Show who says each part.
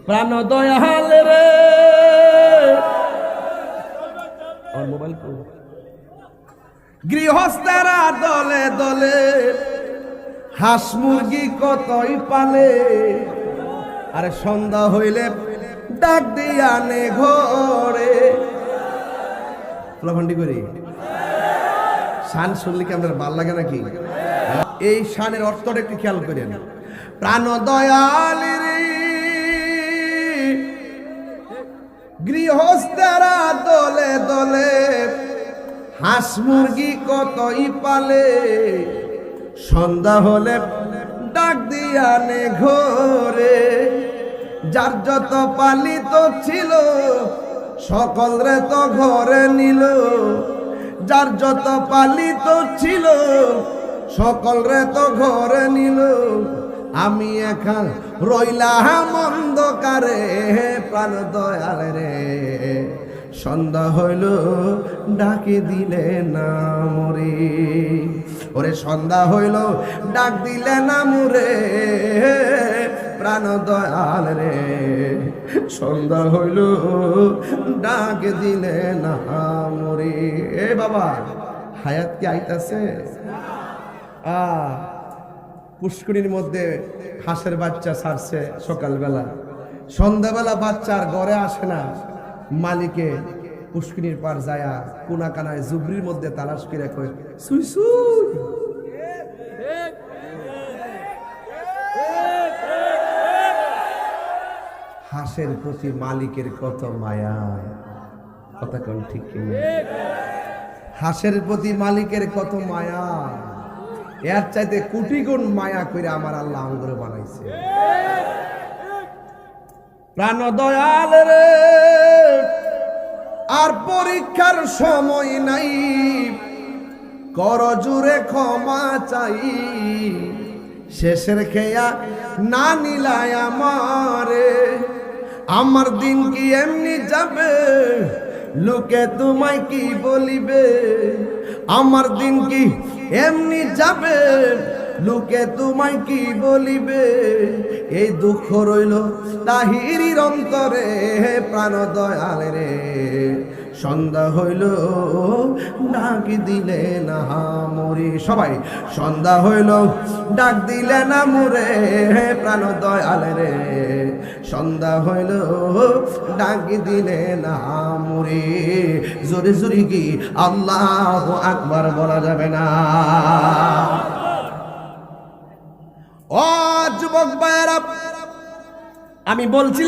Speaker 1: প্রাণ দয়াল রে আর মোবাইল গৃহস্থেরা দলে দলে হাঁস মুরগি কতই পালে, আরে সন্ধ্যা হইলে ডাক দিয়া নে ঘরে। ফলাফান্ডি করি শান শুনলে কি আমাদের ভাল লাগে নাকি? এই শানের অর্থটা একটু খেয়াল করেন। প্রাণ দয়াল রে গৃহস্থেরা দলে দলে হাঁস মুরগি কতই পালে, সন্ধ্যা হলে ডাক দিয়া নে ঘরে। যার যত পালিত ছিল সকল রে তো ঘরে নিল, যার যত পালিত ছিল সকল রে তো ঘরে নিল। আমি একা রইলাম অন্ধকারে, প্রাণ দয়াল রে সন্ধ্যা হইল ডাকে দিলে না মরে। ওরে সন্ধ্যা হইল ডাক দিলে না মরে, প্রাণ দয়াল রে সন্ধ্যা হইল ডাক দিলে না মরে। এ বাবা হায়াত কি আইতাছে? পুষ্করিণীর মধ্যে হাঁসের বাচ্চা ছাড়ছে সকালবেলা, সন্ধ্যাবেলা বাচ্চার ঘরে আসে না, মালিকে পুষ্করিণীর পার যায়া কোনা কানায় জুবরির মধ্যে তালাশ করে কয় সুই সুই। হাঁসের প্রতি মালিকের কত মায়া, কথা কোন ঠিক কি? হাঁসের প্রতি মালিকের কত মায়া, এর চাইতে কোটি গুণ মায়া করে আমার আল্লাহ আঙ্গুর বানাইছে। প্রাণ দয়াল রে আর পরীক্ষার সময় নাই, কর জুড়ে ক্ষমা চাই। শেষের খেয়া না নিলাই আমারে, আমার দিন কি এমনি যাবে, লোকে তোমায় কি বলিবে। আমার দিন কি এমনি যাবে, লোকে তোমায় কি বলিবে। এই দুঃখ রইল তাহিরির অন্তরে, প্রাণ দয়াল রে সন্ধ্যা হইল ডাক দিলে না মরে। সবাই সন্ধ্যা হইল ডাক দিলে না মরে, প্রাণ দয়াল রে সন্ধ্যা হইল ডাক দিলে না মরে। জোরে জোরে কি আল্লাহু আকবার বলা যাবে না? ও যুবক ভাইয়েরা, আমি বলছিলাম